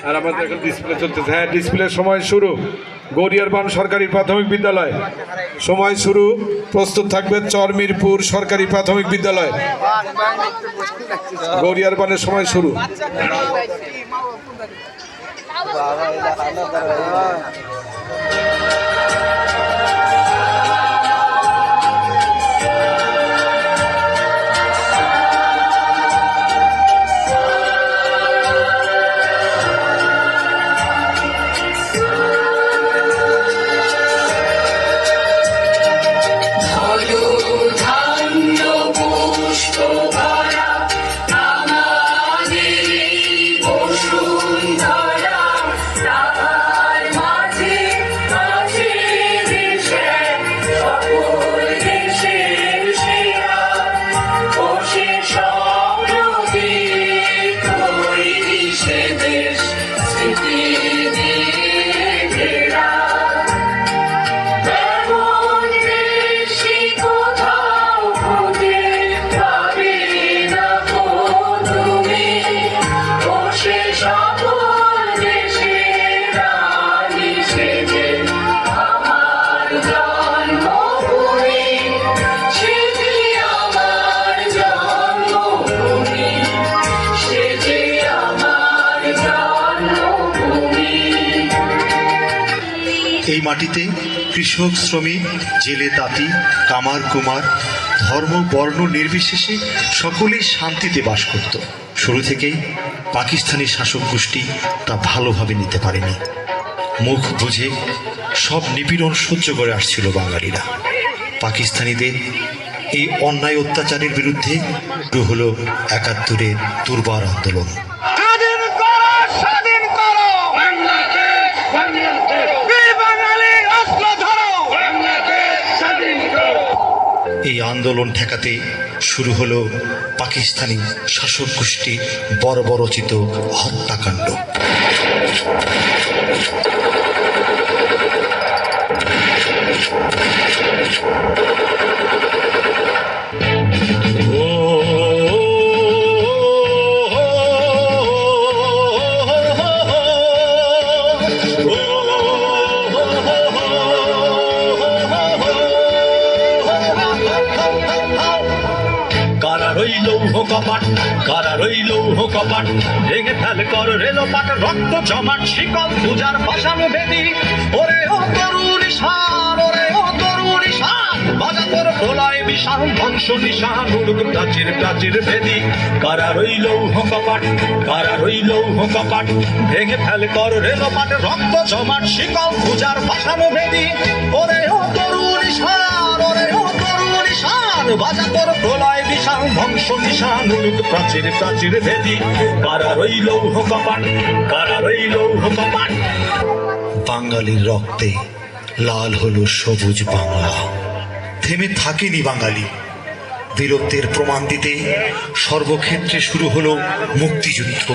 আর আমাদের এখন ডিসপ্লে চলতেছে। হ্যাঁ, ডিসপ্লের সময় শুরু। গড়িয়ারবান সরকারি প্রাথমিক বিদ্যালয় সময় শুরু। প্রস্তুত থাকবে চরমিরপুর সরকারি প্রাথমিক বিদ্যালয়। গড়িয়ারবানের সময় শুরু। এই মাটিতে কৃষক, শ্রমিক, জেলে, তাঁতি, কামার, কুমার, ধর্ম, বর্ণ নির্বিশেষে সকলেই শান্তিতে বাস করত। শুরু থেকেই পাকিস্তানি শাসক গোষ্ঠী তা ভালোভাবে নিতে পারেনি। মুখ বুঝে সব নিপীড়ন সহ্য করে আসছিল বাঙালিরা। পাকিস্তানিদের এই অন্যায় অত্যাচারের বিরুদ্ধে শুরু হলো ৭১-এর দুর্বার আন্দোলন। এই আন্দোলন ঠেকাতে শুরু হলো পাকিস্তানি শাসক গোষ্ঠীর বর্বরচিত হত্যাকাণ্ড। কপাট ভেঙে ফেল কর রেলপাট, রক্ত জমাট শিকল পূজার পাশানো বেদি। ওরে ও তরুণ ঈশান, ওরে ও তরুণ ঈশান, বাজা তোর প্রলয় বিশাল ধ্বংস নিশান, উড়ুক প্রাচীর প্রাচীর বেদি। কারা রইল কপাট, কারা রইল কপাট ভেঙে ফেল কর রেলপাট, রক্ত জমাট শিকল পূজার পাশানো বেদি। ওরে ও তরুণ ঈশান, ওরে ও তরুণ ঈশান, বাজা তোর প্রলয় বিশাল ধ্বংস নিশান, উড়ুক প্রাচীর প্রাচীর বেদি। কারা রইল কপাট, কারা রইল কপাট। বাঙালির রক্তে লাল হলো সবুজ বাংলা। থেমে থাকেনি বাঙালি। বীরত্বের প্রমাণ দিতে সর্বক্ষেত্রে শুরু হলো মুক্তিযুদ্ধ।